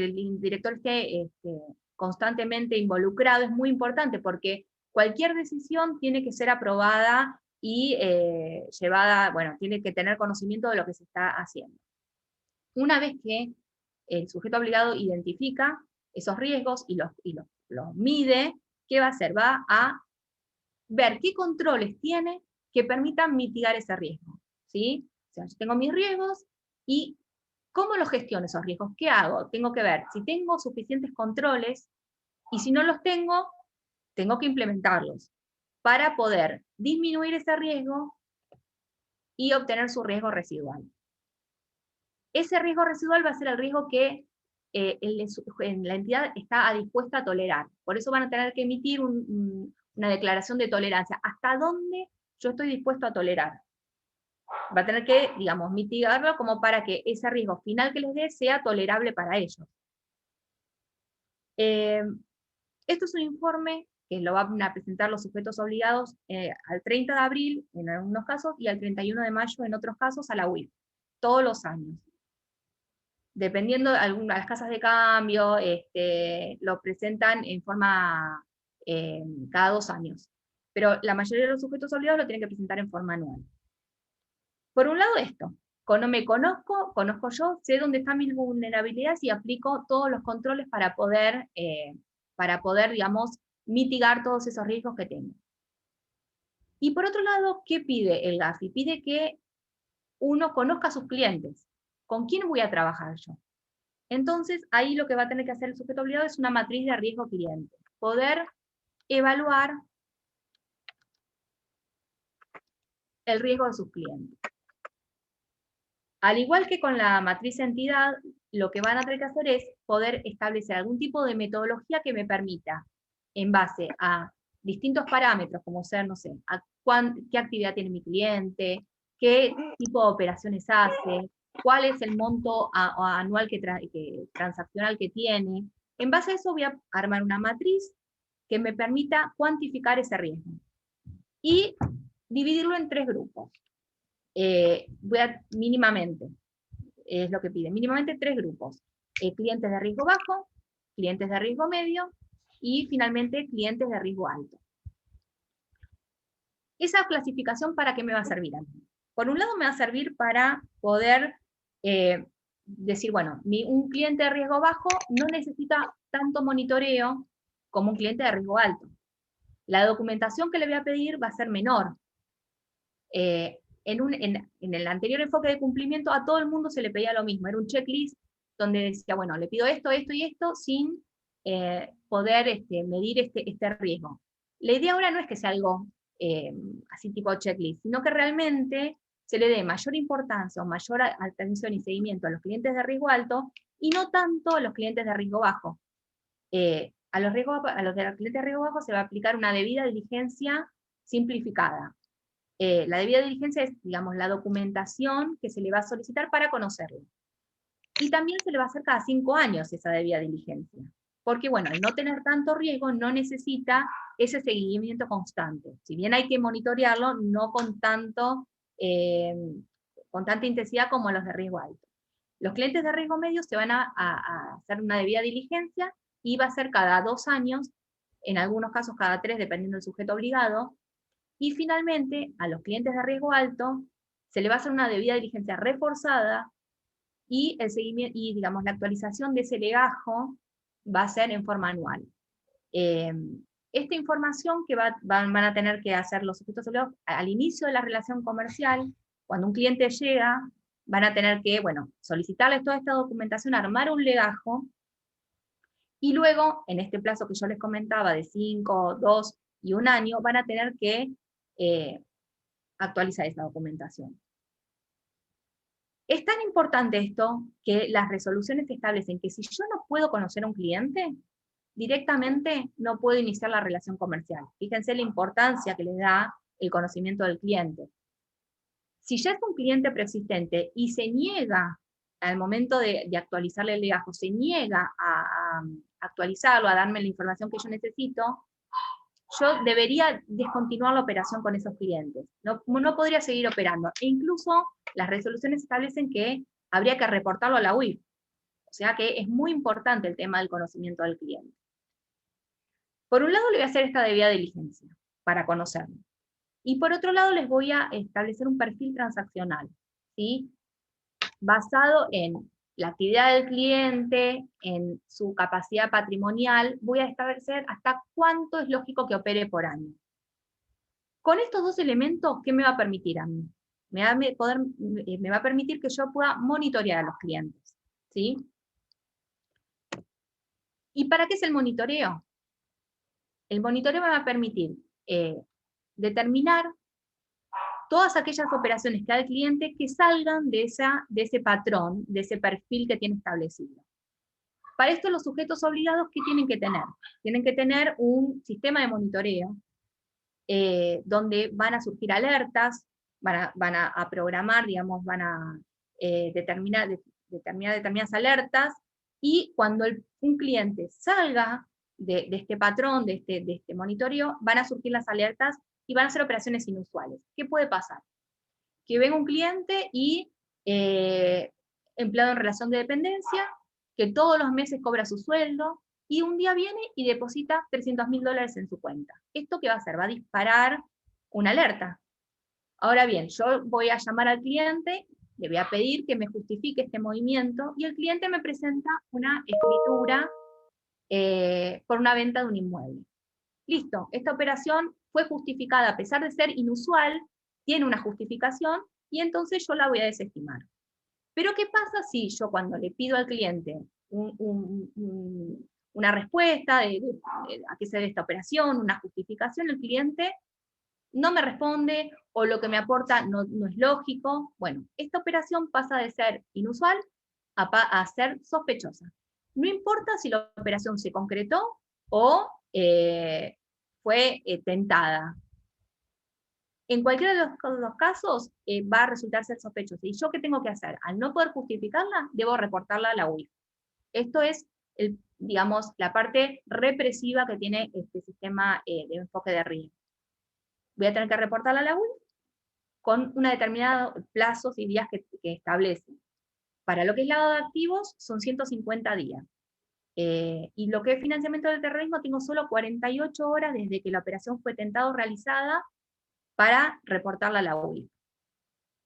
el director esté constantemente involucrado es muy importante, porque cualquier decisión tiene que ser aprobada y llevada, bueno, tiene que tener conocimiento de lo que se está haciendo. Una vez que el sujeto obligado identifica esos riesgos y los mide, ¿qué va a hacer? Va a ver qué controles tiene que permitan mitigar ese riesgo, ¿sí? O sea, yo tengo mis riesgos y ¿cómo los gestiono esos riesgos? ¿Qué hago? Tengo que ver si tengo suficientes controles y si no los tengo, tengo que implementarlos para poder disminuir ese riesgo y obtener su riesgo residual. Ese riesgo residual va a ser el riesgo que la entidad está dispuesta a tolerar. Por eso van a tener que emitir una declaración de tolerancia. ¿Hasta dónde yo estoy dispuesto a tolerar? Va a tener que, digamos, mitigarlo como para que ese riesgo final que les dé sea tolerable para ellos. Esto es un informe que lo van a presentar los sujetos obligados al 30 de abril en algunos casos y al 31 de mayo en otros casos a la UIF, todos los años. Dependiendo de algunas casas de cambio, lo presentan en forma cada 2 años. Pero la mayoría de los sujetos obligados lo tienen que presentar en forma anual. Por un lado esto, me conozco yo, sé dónde están mis vulnerabilidades y aplico todos los controles para poder, digamos, mitigar todos esos riesgos que tengo. Y por otro lado, ¿qué pide el GAFI? Pide que uno conozca a sus clientes. ¿Con quién voy a trabajar yo? Entonces, ahí lo que va a tener que hacer el sujeto obligado es una matriz de riesgo cliente. Poder evaluar el riesgo de sus clientes. Al igual que con la matriz entidad, lo que van a tener que hacer es poder establecer algún tipo de metodología que me permita, en base a distintos parámetros, como ser, no sé, qué actividad tiene mi cliente, qué tipo de operaciones hace, cuál es el monto anual transaccional que tiene. En base a eso voy a armar una matriz que me permita cuantificar ese riesgo. Y dividirlo en 3 grupos. Mínimamente, es lo que pide, mínimamente 3 grupos. Clientes de riesgo bajo, clientes de riesgo medio y finalmente clientes de riesgo alto. Esa clasificación, ¿para qué me va a servir a mí? Por un lado me va a servir para poder decir, bueno, un cliente de riesgo bajo no necesita tanto monitoreo como un cliente de riesgo alto. La documentación que le voy a pedir va a ser menor. En el anterior enfoque de cumplimiento a todo el mundo se le pedía lo mismo, era un checklist donde decía, bueno, le pido esto, esto y esto, sin poder medir este riesgo. La idea ahora no es que sea algo así tipo checklist, sino que realmente se le dé mayor importancia o mayor atención y seguimiento a los clientes de riesgo alto y no tanto a los clientes de riesgo bajo. A los clientes de riesgo bajo se va a aplicar una debida diligencia simplificada. La debida diligencia es, digamos, la documentación que se le va a solicitar para conocerlo. Y también se le va a hacer cada 5 años esa debida diligencia. Porque, bueno, al no tener tanto riesgo, no necesita ese seguimiento constante. Si bien hay que monitorearlo, no con tanta intensidad como los de riesgo alto. Los clientes de riesgo medio se van a hacer una debida diligencia y va a ser cada 2 años, en algunos casos cada 3, dependiendo del sujeto obligado. Y finalmente, a los clientes de riesgo alto, se le va a hacer una debida diligencia reforzada y el seguimiento, y digamos, la actualización de ese legajo va a ser en forma anual. Esta información que van a tener que hacer los sujetos obligados al inicio de la relación comercial, cuando un cliente llega, van a tener que, bueno, solicitarles toda esta documentación, armar un legajo, y luego, en este plazo que yo les comentaba, de 5, 2 y 1 año, van a tener que actualizar esa documentación. Es tan importante esto que las resoluciones establecen que si yo no puedo conocer a un cliente, directamente no puedo iniciar la relación comercial. Fíjense la importancia que le da el conocimiento del cliente. Si ya es un cliente preexistente y se niega, al momento de actualizarle el legajo, se niega a actualizarlo, a darme la información que yo necesito, yo debería descontinuar la operación con esos clientes. No podría seguir operando. E incluso las resoluciones establecen que habría que reportarlo a la UIF. O sea que es muy importante el tema del conocimiento del cliente. Por un lado le voy a hacer esta debida diligencia para conocerlo. Y por otro lado les voy a establecer un perfil transaccional, ¿sí? Basado en la actividad del cliente, en su capacidad patrimonial, voy a establecer hasta cuánto es lógico que opere por año. Con estos dos elementos, ¿qué me va a permitir a mí? Me va a permitir que yo pueda monitorear a los clientes, ¿sí? ¿Y para qué es el monitoreo? El monitoreo me va a permitir determinar todas aquellas operaciones que haga el cliente que salgan de ese patrón, de ese perfil que tiene establecido. Para esto los sujetos obligados, ¿qué tienen que tener? Tienen que tener un sistema de monitoreo donde van a surgir alertas, van a programar, digamos, van a determinar determinadas alertas, y cuando un cliente salga de este patrón, de este monitoreo, van a surgir las alertas y van a ser operaciones inusuales. ¿Qué puede pasar? Que venga un cliente y empleado en relación de dependencia, que todos los meses cobra su sueldo, y un día viene y deposita $300.000 en su cuenta. ¿Esto qué va a hacer? Va a disparar una alerta. Ahora bien, yo voy a llamar al cliente, le voy a pedir que me justifique este movimiento, y el cliente me presenta una escritura por una venta de un inmueble. Listo, esta operación fue justificada, a pesar de ser inusual, tiene una justificación, y entonces yo la voy a desestimar. Pero ¿qué pasa si yo, cuando le pido al cliente una respuesta a qué se debe esta operación, una justificación, el cliente no me responde, o lo que me aporta no es lógico? Bueno, esta operación pasa de ser inusual a ser sospechosa. No importa si la operación se concretó o fue tentada. En cualquiera de los casos va a resultar ser sospechosa. ¿Y yo qué tengo que hacer? Al no poder justificarla, debo reportarla a la UIF. Esto es, digamos, la parte represiva que tiene este sistema de enfoque de riesgo. Voy a tener que reportarla a la UIF con una determinada plazos y días que establece. Para lo que es lavado de activos, son 150 días. Y lo que es financiamiento del terrorismo, tengo solo 48 horas desde que la operación fue tentada o realizada para reportarla a la UIF.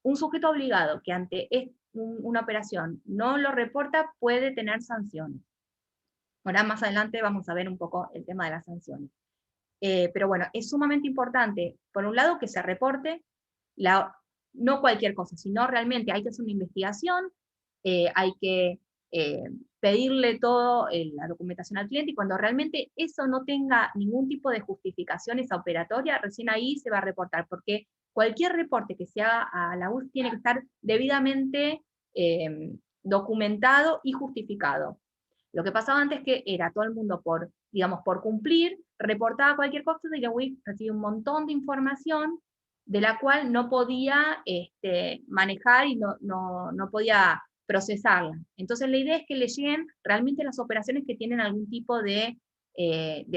Un sujeto obligado que ante una operación no lo reporta puede tener sanciones. Ahora más adelante vamos a ver un poco el tema de las sanciones. Pero bueno, es sumamente importante, por un lado, que se reporte, no cualquier cosa, sino realmente hay que hacer una investigación, hay que pedirle toda la documentación al cliente, y cuando realmente eso no tenga ningún tipo de justificación, esa operatoria, recién ahí se va a reportar, porque cualquier reporte que se haga a la UIF tiene que estar debidamente documentado y justificado. Lo que pasaba antes que era todo el mundo digamos, por cumplir, reportaba cualquier cosa, y la UIF recibe un montón de información de la cual no podía manejar y no podía procesarla. Entonces la idea es que le lleguen realmente las operaciones que tienen algún tipo de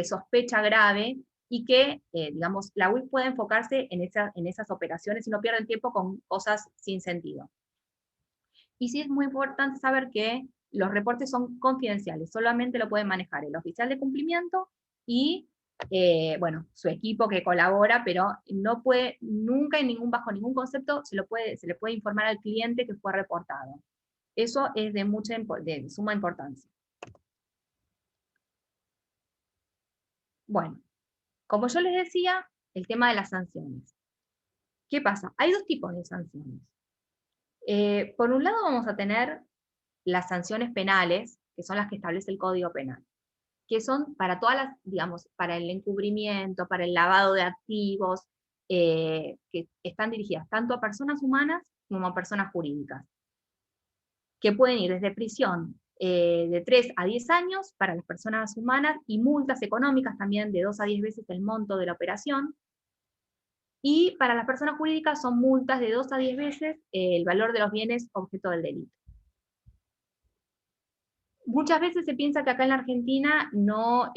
sospecha grave, y que, digamos, la UIF pueda enfocarse en esas operaciones y no pierda el tiempo con cosas sin sentido. Y sí es muy importante saber que los reportes son confidenciales, solamente lo pueden manejar el oficial de cumplimiento y, bueno, su equipo que colabora, pero no puede, nunca bajo ningún concepto se le puede informar al cliente que fue reportado. Eso es de suma importancia. Bueno, como yo les decía, el tema de las sanciones. ¿Qué pasa? Hay dos tipos de sanciones. Por un lado vamos a tener las sanciones penales, que son las que establece el Código Penal, que son para todas las, digamos, para el encubrimiento, para el lavado de activos, que están dirigidas tanto a personas humanas como a personas jurídicas, que pueden ir desde prisión de 3 a 10 años para las personas humanas, y multas económicas también de 2 a 10 veces el monto de la operación. Y para las personas jurídicas son multas de 2 a 10 veces el valor de los bienes objeto del delito. Muchas veces se piensa que acá en la Argentina no,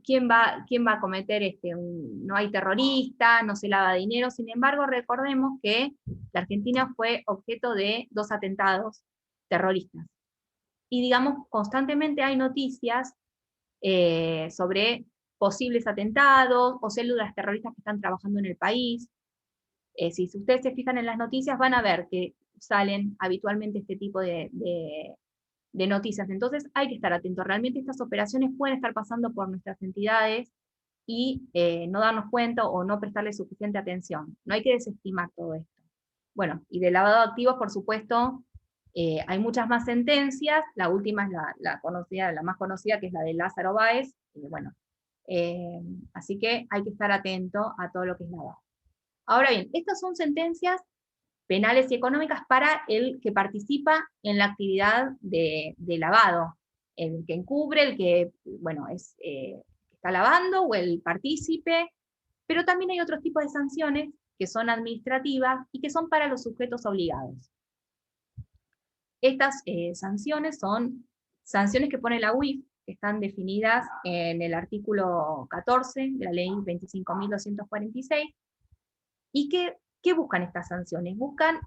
¿quién va a cometer no hay terrorista, no se lava dinero? Sin embargo, recordemos que la Argentina fue objeto de 2 atentados terroristas. Y digamos, constantemente hay noticias sobre posibles atentados o células terroristas que están trabajando en el país. Si ustedes se fijan en las noticias van a ver que salen habitualmente este tipo de noticias. Entonces hay que estar atentos. Realmente estas operaciones pueden estar pasando por nuestras entidades y no darnos cuenta o no prestarle suficiente atención. No hay que desestimar todo esto. Bueno, y de lavado de activos, por supuesto, hay muchas más sentencias. La última es la más conocida, que es la de Lázaro Báez. Bueno, así que hay que estar atento a todo lo que es lavado. Ahora bien, estas son sentencias penales y económicas para el que participa en la actividad de lavado, el que encubre, el que, bueno, está lavando, o el partícipe, pero también hay otros tipos de sanciones que son administrativas y que son para los sujetos obligados. Estas sanciones son sanciones que pone la UIF, que están definidas en el artículo 14 de la ley 25.246, y ¿qué buscan estas sanciones? Buscan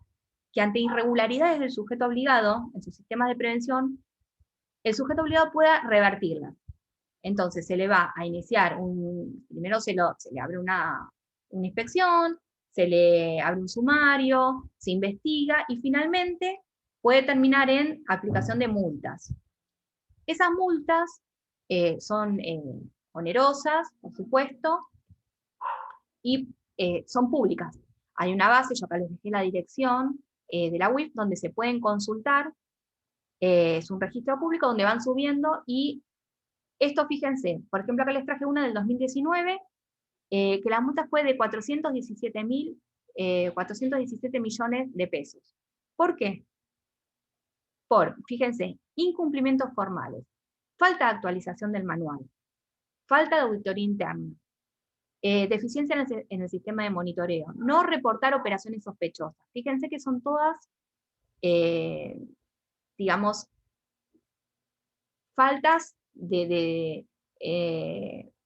que ante irregularidades del sujeto obligado en sus sistemas de prevención, el sujeto obligado pueda revertirlas. Entonces se le va a iniciar primero se le abre una inspección, se le abre un sumario, se investiga y finalmente puede terminar en aplicación de multas. Esas multas son onerosas, por supuesto, y son públicas. Hay una base, yo acá les dejé la dirección de la UIF, donde se pueden consultar. Es un registro público donde van subiendo, y esto, fíjense, por ejemplo, acá les traje una del 2019, que la multa fue de 417 millones de pesos. ¿Por qué? Fíjense, incumplimientos formales, falta de actualización del manual, falta de auditoría interna, deficiencia en el sistema de monitoreo, no reportar operaciones sospechosas. Fíjense que son todas, digamos, faltas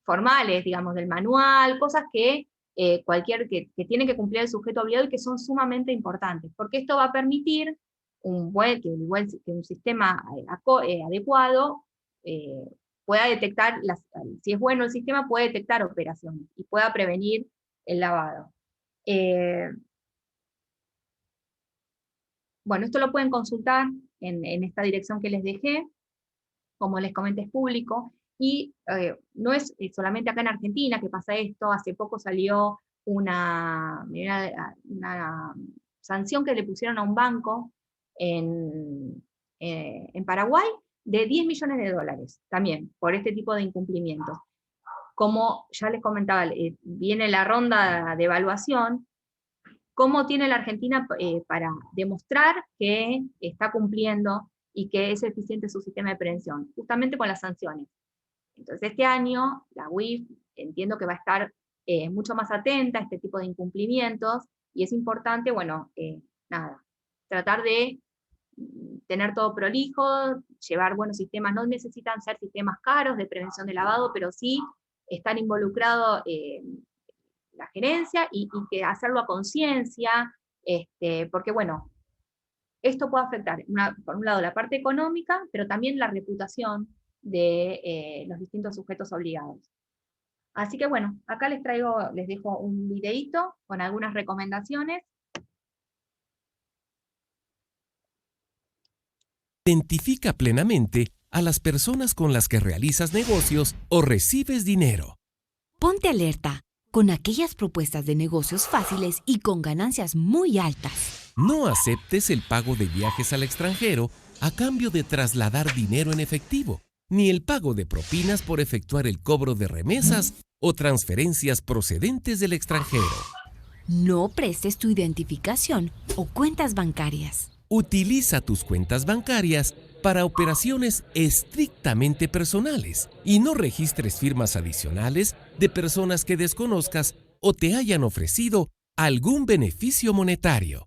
formales, digamos, del manual, cosas que tiene que cumplir el sujeto obligado y que son sumamente importantes, porque esto va a permitir que un sistema adecuado pueda detectar, si es bueno el sistema, puede detectar operaciones y pueda prevenir el lavado. Bueno, esto lo pueden consultar en esta dirección que les dejé. Como les comenté, es público, y no es solamente acá en Argentina que pasa esto. Hace poco salió una sanción que le pusieron a un banco en Paraguay de $10 millones, también, por este tipo de incumplimientos. Como ya les comentaba, viene la ronda de evaluación. ¿Cómo tiene la Argentina para demostrar que está cumpliendo y que es eficiente su sistema de prevención? Justamente con las sanciones. Entonces este año la UIF entiendo que va a estar mucho más atenta a este tipo de incumplimientos, y es importante, bueno, tratar de tener todo prolijo, llevar buenos sistemas. No necesitan ser sistemas caros de prevención de lavado, pero sí estar involucrado la gerencia y que hacerlo a conciencia, porque bueno, esto puede afectar, por un lado, la parte económica, pero también la reputación de los distintos sujetos obligados. Así que bueno, acá les dejo un videíto con algunas recomendaciones. Identifica plenamente a las personas con las que realizas negocios o recibes dinero. Ponte alerta con aquellas propuestas de negocios fáciles y con ganancias muy altas. No aceptes el pago de viajes al extranjero a cambio de trasladar dinero en efectivo, ni el pago de propinas por efectuar el cobro de remesas o transferencias procedentes del extranjero. No prestes tu identificación o cuentas bancarias. Utiliza tus cuentas bancarias para operaciones estrictamente personales y no registres firmas adicionales de personas que desconozcas o te hayan ofrecido algún beneficio monetario.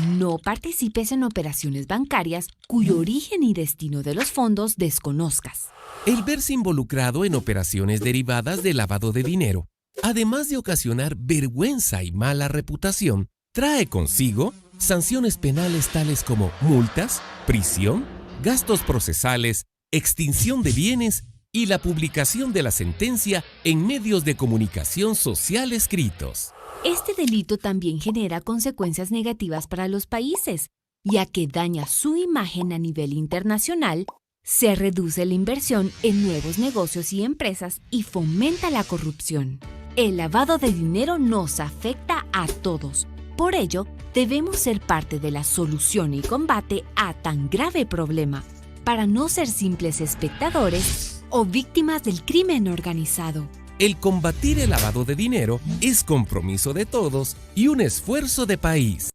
No participes en operaciones bancarias cuyo origen y destino de los fondos desconozcas. El verse involucrado en operaciones derivadas de lavado de dinero, además de ocasionar vergüenza y mala reputación, trae consigo sanciones penales tales como multas, prisión, gastos procesales, extinción de bienes y la publicación de la sentencia en medios de comunicación social escritos. Este delito también genera consecuencias negativas para los países, ya que daña su imagen a nivel internacional, se reduce la inversión en nuevos negocios y empresas y fomenta la corrupción. El lavado de dinero nos afecta a todos. Por ello, debemos ser parte de la solución y combate a tan grave problema, para no ser simples espectadores o víctimas del crimen organizado. El combatir el lavado de dinero es compromiso de todos y un esfuerzo de país.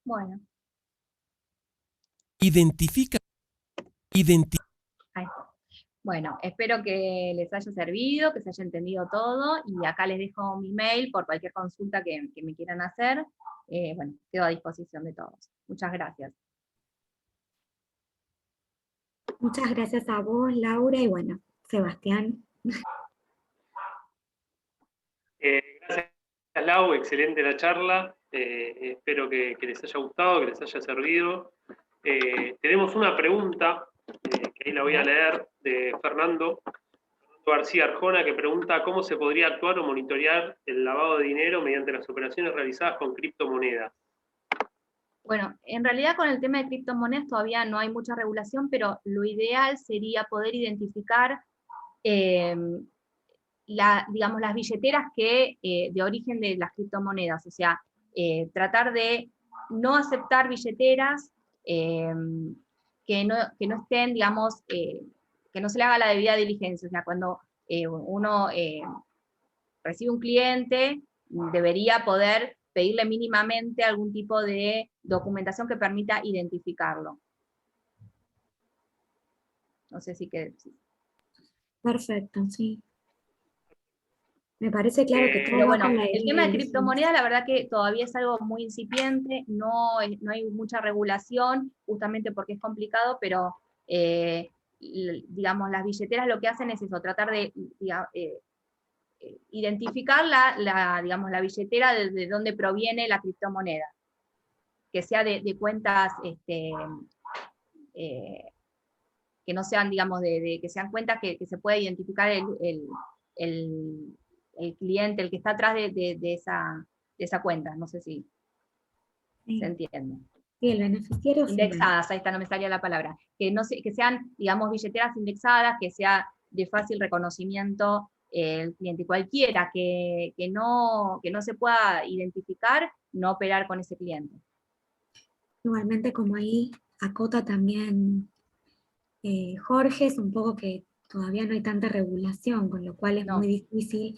Bueno. Ahí. Bueno, espero que les haya servido, que se haya entendido todo, y acá les dejo mi mail por cualquier consulta que me quieran hacer. Bueno, quedo a disposición de todos. Muchas gracias. Muchas gracias a vos, Laura, y bueno, Sebastián. Gracias, Lau, excelente la charla. Espero que les haya gustado, que les haya servido. Tenemos una pregunta, que ahí la voy a leer, de Fernando García Arjona, que pregunta cómo se podría actuar o monitorear el lavado de dinero mediante las operaciones realizadas con criptomonedas. Bueno, en realidad con el tema de criptomonedas todavía no hay mucha regulación, pero lo ideal sería poder identificar digamos, las billeteras que, de origen de las criptomonedas, o sea, tratar de no aceptar billeteras que no estén, digamos, que no se le haga la debida diligencia. O sea, cuando uno recibe un cliente, debería poder pedirle mínimamente algún tipo de documentación que permita identificarlo. No sé si quede... Perfecto, sí. Me parece claro que todo pero va bueno, con la el tema de diligencia. criptomonedas, la verdad que todavía es algo muy incipiente, no hay mucha regulación, justamente porque es complicado, pero digamos, las billeteras lo que hacen es eso, tratar de identificar digamos, la billetera de dónde proviene la criptomoneda, que sea de cuentas que no sean, digamos, que sean cuentas que se pueda identificar el cliente, el que está atrás de esa cuenta. No sé si se entiende. Sí, el beneficiario indexadas, final. ahí está, no me salía la palabra. Que sean, digamos, billeteras indexadas, que sea de fácil reconocimiento el cliente. Cualquiera que no se pueda identificar, no operar con ese cliente. Igualmente, como ahí acota también Jorge, es un poco que todavía no hay tanta regulación, con lo cual es muy difícil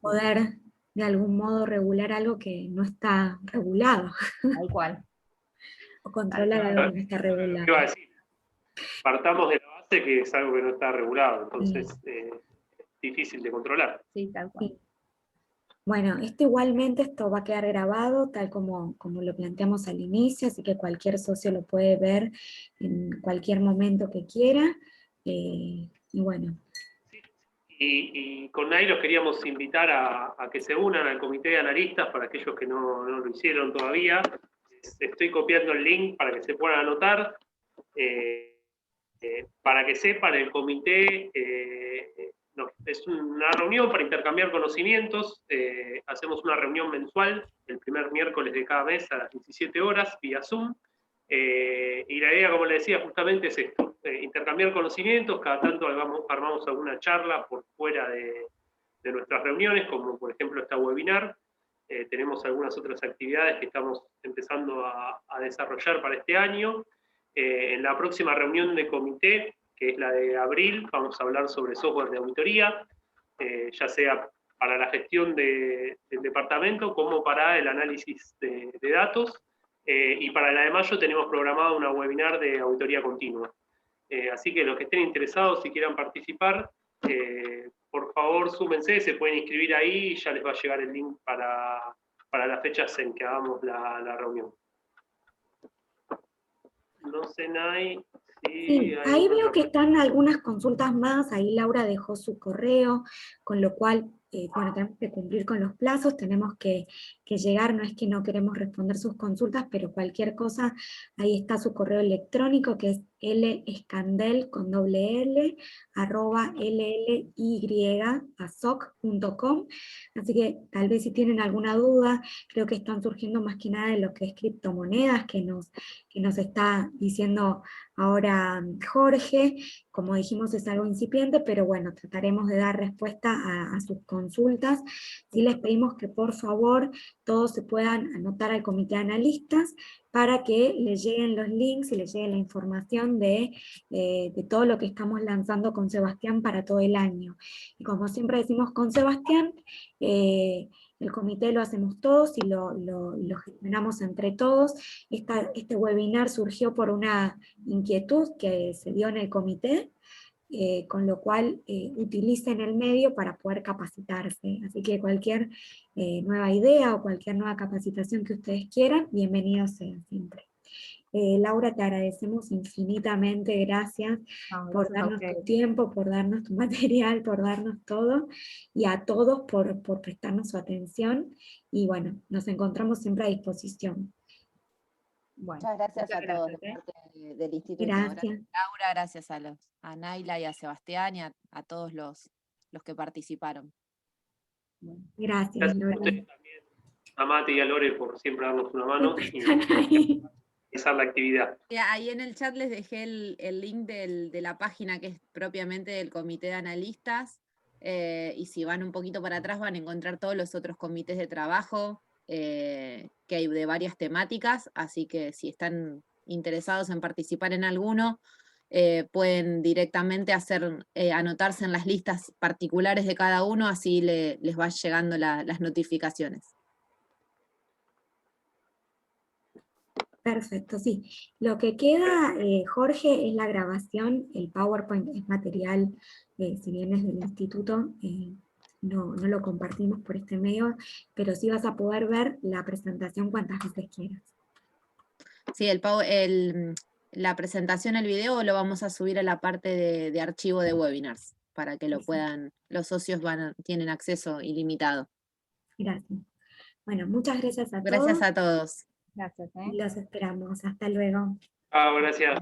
poder de algún modo regular algo que no está regulado. Tal cual. O controlar algo que no está regulado. Iba a decir, partamos de la base que es algo que no está regulado, entonces es difícil de controlar. Sí, tal cual. Sí. Bueno, igualmente esto va a quedar grabado tal como lo planteamos al inicio, así que cualquier socio lo puede ver en cualquier momento que quiera. Y bueno. Sí. Y con Nay los queríamos invitar a que se unan al comité de analistas, para aquellos que no lo hicieron todavía. Estoy copiando el link para que se puedan anotar. Para que sepan, el comité es una reunión para intercambiar conocimientos. Hacemos una reunión mensual, el primer miércoles de cada mes a las 17 horas, vía Zoom. Y la idea, como les decía, justamente es esto, intercambiar conocimientos. Cada tanto armamos alguna charla por fuera de nuestras reuniones, como por ejemplo esta webinar. Tenemos algunas otras actividades que estamos empezando a desarrollar para este año. En la próxima reunión de comité, que es la de abril, vamos a hablar sobre software de auditoría, ya sea para la gestión del departamento como para el análisis de datos. Y para la de mayo tenemos programado una webinar de auditoría continua. Así que los que estén interesados, si quieran participar, por favor súmense, se pueden inscribir ahí y ya les va a llegar el link para las fechas en que hagamos la reunión. No sé, Nay, Sí, ahí veo que están algunas consultas más, ahí Laura dejó su correo, con lo cual, bueno, tenemos que cumplir con los plazos, tenemos que llegar, no es que no queremos responder sus consultas, pero cualquier cosa, ahí está su correo electrónico, que es lescandel, con doble L, @lliasoc.com, así que tal vez si tienen alguna duda, creo que están surgiendo más que nada de lo que es criptomonedas, que nos está diciendo ahora Jorge. Como dijimos, es algo incipiente, pero bueno, trataremos de dar respuesta a sus consultas. Sí les pedimos que por favor todos se puedan anotar al comité de analistas para que les lleguen los links y les llegue la información de todo lo que estamos lanzando con Sebastián para todo el año. Y como siempre decimos con Sebastián, el comité lo hacemos todos y lo gestionamos entre todos. Este webinar surgió por una inquietud que se dio en el comité, con lo cual utilicen el medio para poder capacitarse. Así que cualquier nueva idea o cualquier nueva capacitación que ustedes quieran, bienvenido sea siempre. Laura, te agradecemos infinitamente, gracias por darnos tu tiempo, por darnos tu material, por darnos todo, y a todos por prestarnos su atención, y bueno, nos encontramos siempre a disposición. Bueno, muchas gracias a todos de gracias, parte del Instituto. Gracias. Gracias, Laura, gracias a Naila y a Sebastián y a todos los que participaron. Gracias, Gracias a Lore. ustedes también, a Mate y a Lore, por siempre darnos una mano y realizar la actividad. Ahí en el chat les dejé el link de la página que es propiamente del comité de analistas, y si van un poquito para atrás van a encontrar todos los otros comités de trabajo que hay de varias temáticas, así que si están interesados en participar en alguno, pueden directamente anotarse en las listas particulares de cada uno, así les van llegando las notificaciones. Perfecto, sí. Lo que queda, Jorge, es la grabación. El PowerPoint es material, si bien es del instituto, no lo compartimos por este medio, pero sí vas a poder ver la presentación cuantas veces quieras. Sí, la presentación, el video, lo vamos a subir a la parte de archivo de webinars, para que lo puedan, los socios tienen acceso ilimitado. Gracias. Bueno, muchas gracias a todos. Gracias a todos. gracias. Y los esperamos. Hasta luego. Gracias.